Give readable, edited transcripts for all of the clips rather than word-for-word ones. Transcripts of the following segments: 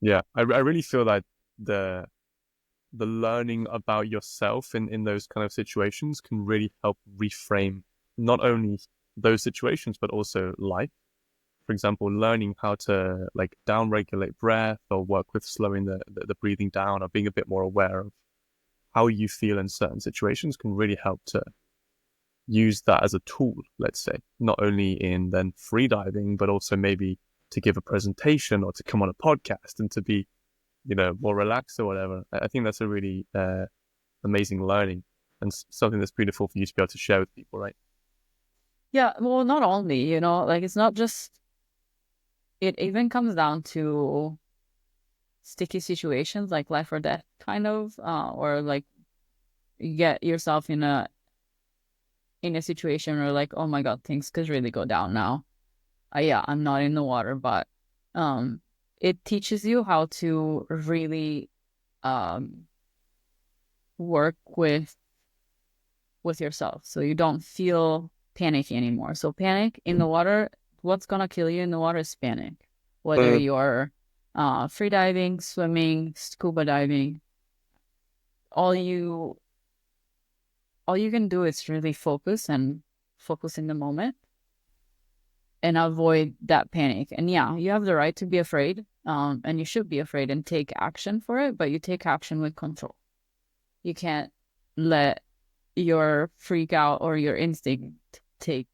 Yeah, I really feel that the the learning about yourself in those kind of situations can really help reframe not only those situations but also life. For example, learning how to like down regulate breath or work with slowing the breathing down or being a bit more aware of how you feel in certain situations can really help to use that as a tool, let's say, not only in then free diving, but also maybe to give a presentation or to come on a podcast and to be, more relaxed or whatever. I think that's a really amazing learning and something that's beautiful for you to be able to share with people, right? Yeah, well, not only, like it's not just, it even comes down to sticky situations like life or death kind of, or like you get yourself in a situation where like, oh my God, things could really go down now. Yeah, I'm not in the water, but um it teaches you how to really um work with yourself so you don't feel panicky anymore. So panic in the water, what's gonna kill you in the water is panic. Whether Mm. you're free diving, swimming, scuba diving, all you all you can do is really focus in the moment and avoid that panic. And yeah, you have the right to be afraid, and you should be afraid and take action for it, but you take action with control. You can't let your freak out or your instinct take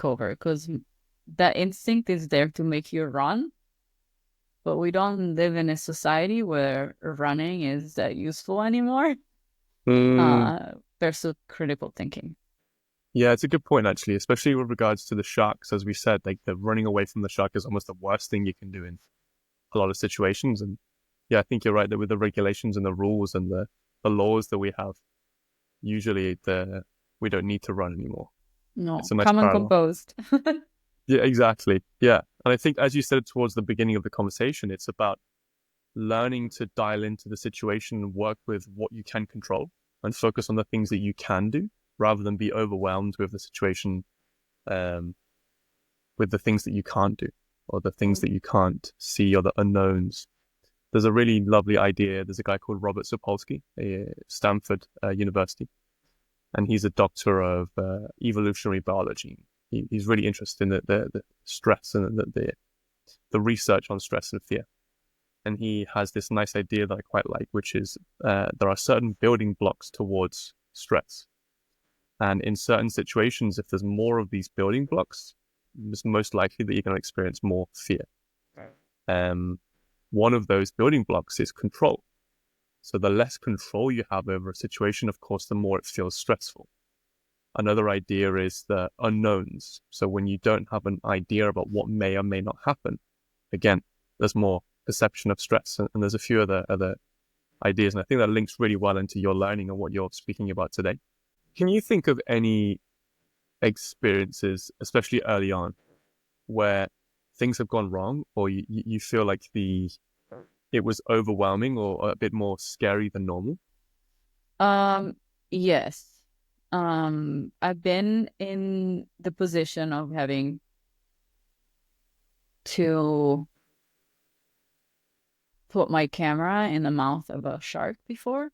over, because that instinct is there to make you run, but we don't live in a society where running is that useful anymore. Mm. Versus critical thinking. Yeah, it's a good point actually, especially with regards to the sharks. As we said, like the running away from the shark is almost the worst thing you can do in a lot of situations. And yeah, I think you're right that with the regulations and the rules and the laws that we have, usually we don't need to run anymore. It's No, a nice calm and parallel. composed. Yeah, exactly. Yeah. And I think as you said towards the beginning of the conversation, it's about learning to dial into the situation and work with what you can control and focus on the things that you can do rather than be overwhelmed with the situation, um, with the things that you can't do or the things that you can't see or the unknowns. There's a really lovely idea. There's a guy called Robert Sapolsky, Stanford University, and he's a doctor of evolutionary biology. He's really interested in the stress and the research on stress and fear. And he has this nice idea that I quite like, which is there are certain building blocks towards stress. And in certain situations, if there's more of these building blocks, it's most likely that you're going to experience more fear. Um, one of those building blocks is control. So the less control you have over a situation, of course, the more it feels stressful. Another idea is the unknowns. So when you don't have an idea about what may or may not happen, again, there's more perception of stress. And there's a few other ideas. And I think that links really well into your learning and what you're speaking about today. Can you think of any experiences, especially early on, where things have gone wrong or you feel like it was overwhelming or a bit more scary than normal? Yes. I've been in the position of having to put my camera in the mouth of a shark before,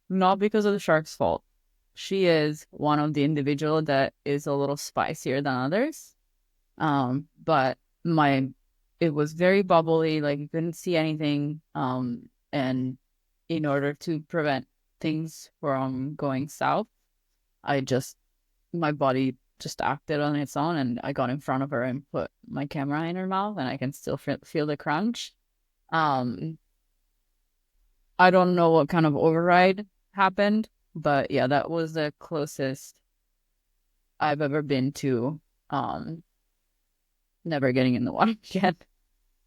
not because of the shark's fault. She is one of the individual that is a little spicier than others. But my it was very bubbly, like you couldn't see anything. And in order to prevent things from going south, I just my body just acted on its own, and I got in front of her and put my camera in her mouth, and I can still feel the crunch. Um, I don't know what kind of override happened, but yeah, that was the closest I've ever been to um never getting in the water again.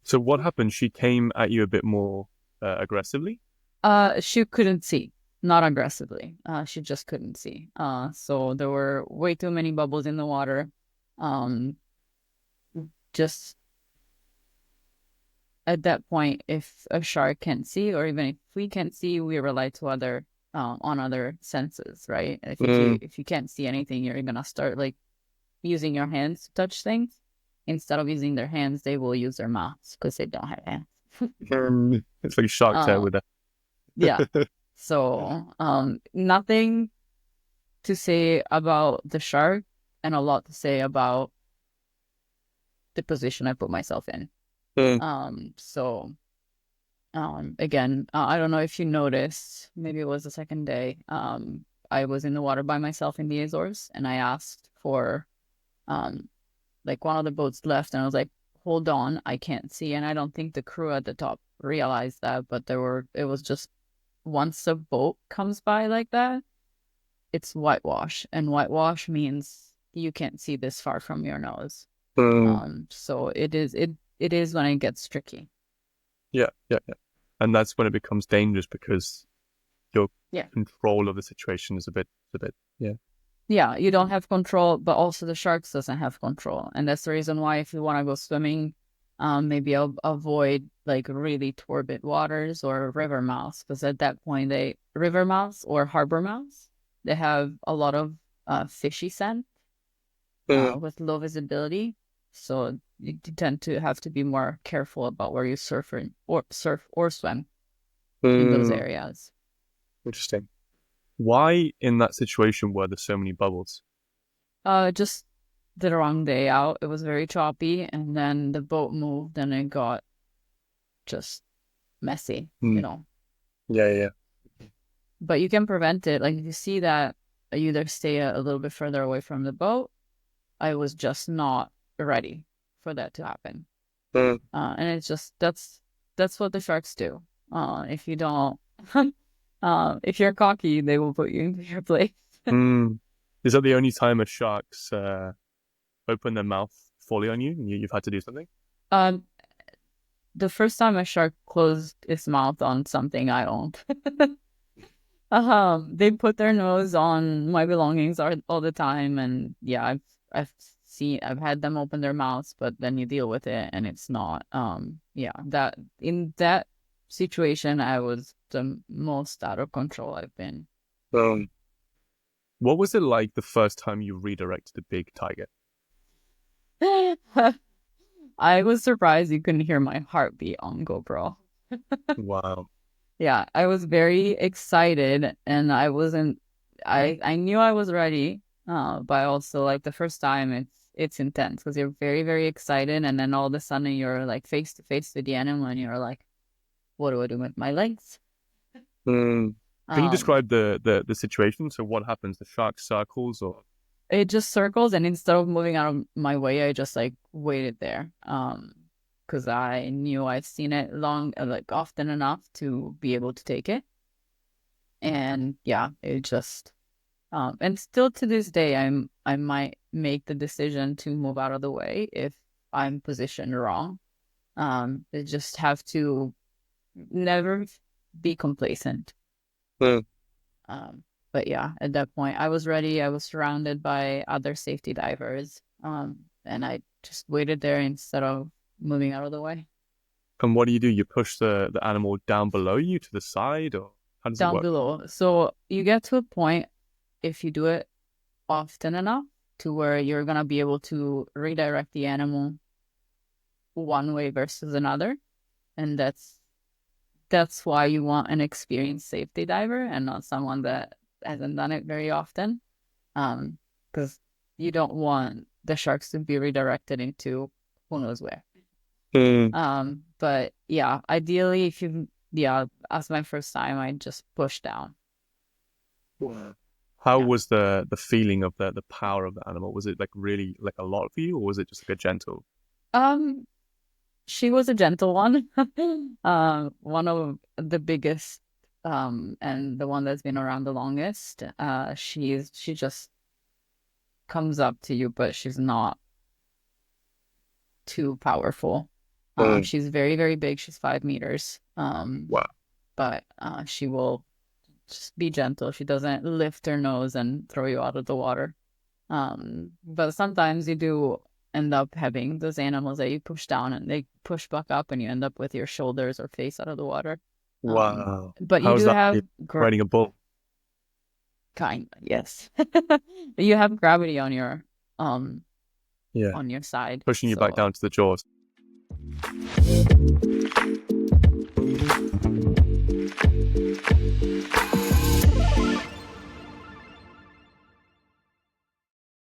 So what happened? She came at you a bit more aggressively. She couldn't see, not aggressively. She just couldn't see. So there were way too many bubbles in the water. Um, just at that point, if a shark can't see, or even if we can't see, we rely to other on other senses, right? Mm. If you can't see anything, you're gonna start like using your hands to touch things. Instead of using their hands, they will use their mouths because they don't have hands. It's like Shark Tale Um, with a yeah. So, nothing to say about the shark and a lot to say about the position I put myself in. Mm. So again, I don't know if you noticed, maybe it was the second day. I was in the water by myself in the Azores, and I asked for like one of the boats left, and I was like, hold on, I can't see. And I don't think the crew at the top realized that, but it was just once a boat comes by like that, it's whitewash, and whitewash means you can't see this far from your nose. Mm. So it is when it gets tricky. Yeah, yeah, yeah. And that's when it becomes dangerous because your Yeah. control of the situation is yeah. Yeah, you don't have control, but also the sharks doesn't have control. And that's the reason why if you want to go swimming, maybe I'll avoid like really turbid waters or river mouths, because at that point river mouths or harbor mouths, they have a lot of fishy scent Mm. with low visibility. So you tend to have to be more careful about where you surf or swim in those Mm. areas. Interesting. Why in that situation were there so many bubbles? Just the wrong day out. It was very choppy, and then the boat moved, and it got just messy, you Mm. know. Yeah, yeah. But you can prevent it. Like if you see that, you either stay a little bit further away from the boat. I was just not ready for that to happen. Mm. And it's just that's what the sharks do. If you don't, if you're cocky, they will put you into your place. Mm. Is that the only time a shark's open their mouth fully on you and you've had to do something? Um, the first time a shark closed its mouth on something I owned. They put their nose on my belongings all the time, and yeah, I've had them open their mouths, but then you deal with it, and it's not. Yeah, that in that situation, I was the most out of control I've been. Um, what was it like the first time you redirected a big tiger? I was surprised you couldn't hear my heartbeat on GoPro. Wow. Yeah, I was very excited, and I wasn't. I knew I was ready, but also like the first time it's intense because you're very excited, and then all of a sudden you're like face to face with the animal, and you're like, what do I do with my legs? Mm. Can you Um, describe the situation? So what happens? The shark circles or it just circles, and instead of moving out of my way, I just like waited there. Because I knew I'd seen it like often enough to be able to take it, and yeah, it just. And still to this day, I might make the decision to move out of the way if I'm positioned wrong. I just have to never be complacent. Mm. But yeah, at that point, I was ready. I was surrounded by other safety divers. And I just waited there instead of moving out of the way. And what do? You push the animal down below you to the side or how does it Down work? below. So you get to a point if you do it often enough to where you're gonna be able to redirect the animal one way versus another, and that's why you want an experienced safety diver and not someone that hasn't done it very often, because you don't want the sharks to be redirected into who knows where. Mm. But yeah, ideally, if you yeah, as my first time, I just push down. Wow. How Yeah. was the feeling of the power of the animal? Was it like really like a lot for you or was it just like a gentle? Um, she was a gentle one. One of the biggest, and the one that's been around the longest. She just comes up to you, but she's not too powerful. Mm. She's very big. She's 5 meters. Wow. But she will just be gentle. She doesn't lift her nose and throw you out of the water. But sometimes you do end up having those animals that you push down and they push back up and you end up with your shoulders or face out of the water. Wow. But you How's do that have riding a bull? yes. You have gravity Yeah. on your side. Pushing you back So down to the jaws.